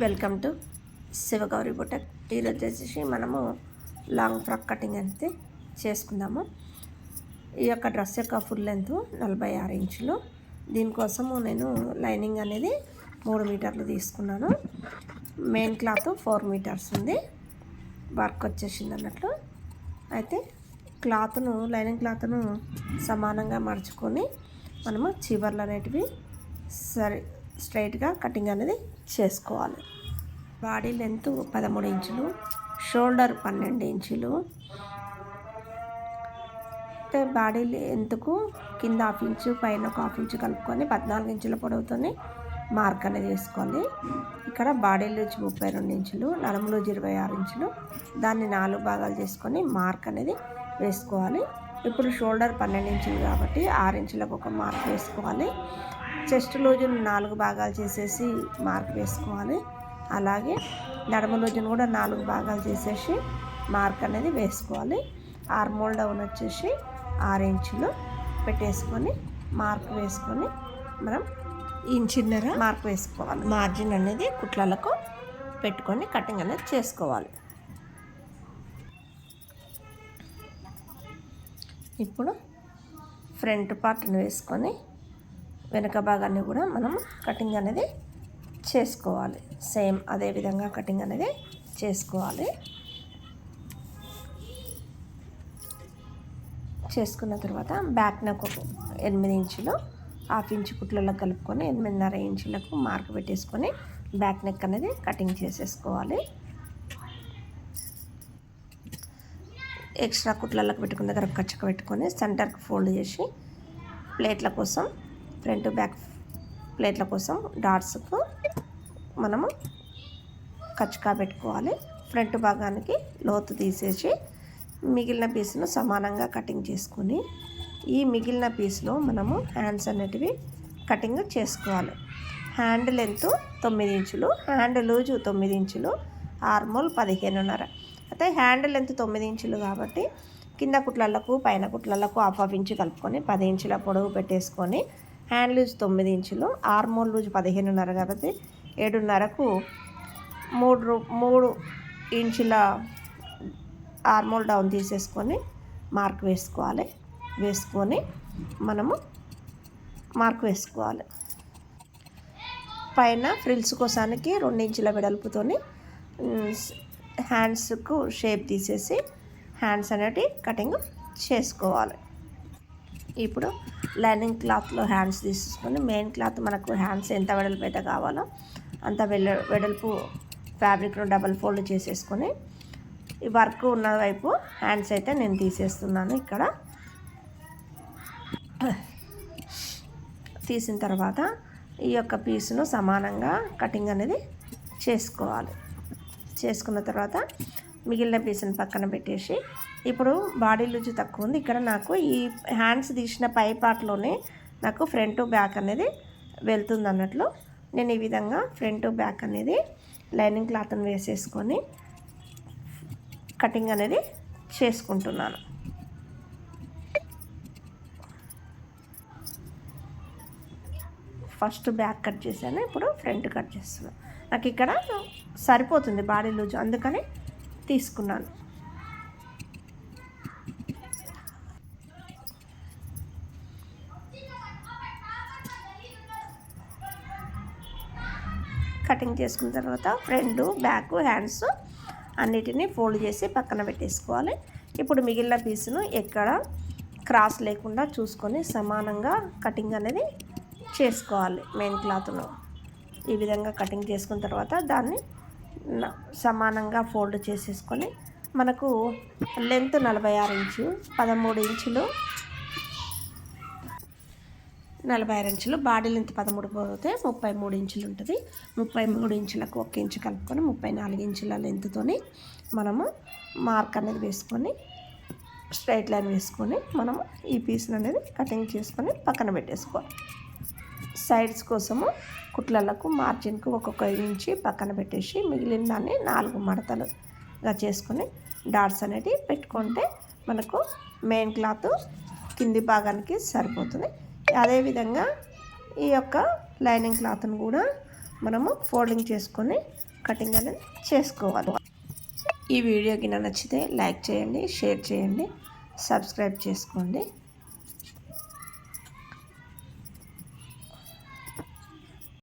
Welcome to Shivagowri బుటక్. ఈరోజు వచ్చేసి మనము లాంగ్ ఫ్రాక్ కటింగ్ అయితే చేసుకుందాము. ఈ యొక్క డ్రెస్ యొక్క ఫుల్ లెంత్ 46 ఇంచులు. దీనికోసము నేను లైనింగ్ అనేది 3 మీటర్లు తీసుకున్నాను. మెయిన్ క్లాత్ 4 మీటర్స్ ఉంది. వర్క్ వచ్చేసింది అన్నట్లు. అయితే లైనింగ్ క్లాత్ను సమానంగా మడుచుకొని మనము చివర్లు అనేటివి స్ట్రైట్గా కటింగ్ అనేది చేసుకోవాలి. బాడీ లెంత్ 13 ఇంచులు, షోల్డర్ 12 ఇంచులు. అంటే బాడీ లెంత్కు కింద 1/2 ఇంచు పైన 1/2 ఇంచు కలుపుకొని 14 ఇంచుల పొడవుతోనే మార్క్ అనేది వేసుకోవాలి. ఇక్కడ బాడీ లూజ్ 32 ఇంచులు, నడుము లూజ్ 26 ఇంచులు. దాన్ని 4 భాగాలు చేసుకొని మార్క్ అనేది వేసుకోవాలి. ఇప్పుడు షోల్డర్ 12 ఇంచులు కాబట్టి 6 ఇంచులకు ఒక మార్క్ వేసుకోవాలి. చెస్ట్ లూజును 4 భాగాలు చేసేసి మార్క్ వేసుకోవాలి. అలాగే నడుము లూజును కూడా 4 భాగాలు చేసేసి మార్క్ అనేది వేసుకోవాలి. ఆర్మోల్ డౌన్ వచ్చేసి 6 ఇంచులు పెట్టేసుకొని మార్క్ వేసుకొని మనం ఇంచున్నర మార్క్ వేసుకోవాలి. మార్జిన్ అనేది కుట్లలకు పెట్టుకొని కటింగ్ అనేది చేసుకోవాలి. ఇప్పుడు ఫ్రంట్ పార్ట్ని వేసుకొని వెనక భాగాన్ని కూడా మనం కటింగ్ అనేది చేసుకోవాలి. సేమ్ అదే విధంగా కటింగ్ అనేది చేసుకోవాలి. చేసుకున్న తర్వాత బ్యాక్ నెక్ 8 ఇంచులు 1/2 ఇంచు కుట్లలో కలుపుకొని 8.5 ఇంచులకు మార్క్ పెట్టేసుకొని బ్యాక్ నెక్ అనేది కటింగ్ చేసేసుకోవాలి. ఎక్స్ట్రా కుట్లలకు పెట్టుకున్న దగ్గర కచ్చక పెట్టుకొని సెంటర్కి ఫోల్డ్ చేసి ప్లేట్ల కోసం ఫ్రంట్ బ్యాక్ ప్లేట్ల కోసం డాట్స్కు మనము కచ్చకా పెట్టుకోవాలి. ఫ్రంట్ భాగానికి లోతు తీసేసి మిగిలిన పీస్ను సమానంగా కటింగ్ చేసుకొని ఈ మిగిలిన పీస్లో మనము హ్యాండ్స్ అనేటివి కటింగ్ చేసుకోవాలి. హ్యాండ్ లెంత్ 9 ఇంచులు, హ్యాండ్ లూజు 9 ఇంచులు, ఆర్మోల్ 15.5. అయితే హ్యాండ్ లెంత్ 9 ఇంచులు కాబట్టి కింద కుట్లలకు పైన కుట్లలకు 1/2 ఇంచు కలుపుకొని 10 ఇంచుల పొడవు పెట్టేసుకొని హ్యాండ్ లూజ్ 9 ఇంచులు, ఆర్మోల్ లూజ్ 15.5 కాబట్టి 7.5కు 3 ఇంచుల ఆర్మోల్ డౌన్ తీసేసుకొని మార్క్ వేసుకోవాలి. వేసుకొని మనము మార్క్ వేసుకోవాలి. పైన ఫ్రిల్స్ కోసానికి 2 ఇంచుల వెడల్పుతోని హ్యాండ్స్కు షేప్ తీసేసి హ్యాండ్స్ అనేవి కటింగ్ చేసుకోవాలి. ఇప్పుడు లైనింగ్ క్లాత్లో హ్యాండ్స్ తీసుకొని మెయిన్ క్లాత్ మనకు హ్యాండ్స్ ఎంత వెడల్పు అయితే కావాలో అంత వెడల్పు ఫ్యాబ్రిక్ను డబల్ ఫోల్డ్ చేసేసుకొని ఈ వర్క్ ఉన్న వైపు హ్యాండ్స్ అయితే నేను తీసేస్తున్నాను. ఇక్కడ తీసిన తర్వాత ఈ యొక్క పీస్ను సమానంగా కటింగ్ అనేది చేసుకోవాలి. చేసుకున్న తర్వాత మిగిలిన పీస్ని పక్కన పెట్టేసి ఇప్పుడు బాడీ లూజ్ తక్కువ ఉంది. ఇక్కడ నాకు ఈ హ్యాండ్స్ తీసిన పై పార్ట్లోనే నాకు ఫ్రంట్ బ్యాక్ అనేది వెళ్తుంది అన్నట్లు నేను ఈ విధంగా ఫ్రంట్ బ్యాక్ అనేది లైనింగ్ క్లాత్ని వేసేసుకొని కటింగ్ అనేది చేసుకుంటున్నాను. ఫస్ట్ బ్యాక్ కట్ చేశాను, ఇప్పుడు ఫ్రంట్ కట్ చేస్తున్నాను. నాకు ఇక్కడ సరిపోతుంది బాడీ లూజ్, అందుకని తీసుకున్నాను. కటింగ్ చేసుకున్న తర్వాత ఫ్రంట్ బ్యాక్ హ్యాండ్స్ అన్నిటినీ ఫోల్డ్ చేసి పక్కన పెట్టేసుకోవాలి. ఇప్పుడు మిగిలిన పీస్ను ఎక్కడ క్రాస్ లేకుండా చూసుకొని సమానంగా కటింగ్ అనేది చేసుకోవాలి. మెయిన్ క్లాత్ను ఈ విధంగా కటింగ్ చేసుకున్న తర్వాత దాన్ని సమానంగా ఫోల్డ్ చేసేసుకొని మనకు లెంత్ 46 ఇంచు 13 ఇంచులు 46 ఇంచులు బాడీ లెంత్ 13 పోతే 33 ఇంచులు ఉంటుంది. 33 ఇంచులకు 1 ఇంచు కలుపుకొని 34 ఇంచుల లెంత్తోని మనము మార్క్ అనేది వేసుకొని స్ట్రైట్ లైన్ వేసుకొని మనము ఈ పీస్ని అనేది కటింగ్ చేసుకొని పక్కన పెట్టేసుకోవాలి. సైడ్స్ కోసము కుట్లలకు మార్జిన్కు ఒక్కొక్క ఇంచి పక్కన పెట్టేసి మిగిలిన దాన్ని 4 మడతలుగా చేసుకొని డాట్స్ అనేవి పెట్టుకుంటే మనకు మెయిన్ క్లాత్ కింది భాగానికి సరిపోతుంది. అదేవిధంగా ఈ యొక్క లైనింగ్ క్లాత్ను కూడా మనము ఫోల్డింగ్ చేసుకొని కటింగ్ అనేది చేసుకోవాలి. ఈ వీడియోకి నచ్చితే లైక్ చేయండి, షేర్ చేయండి, సబ్స్క్రైబ్ చేసుకోండి.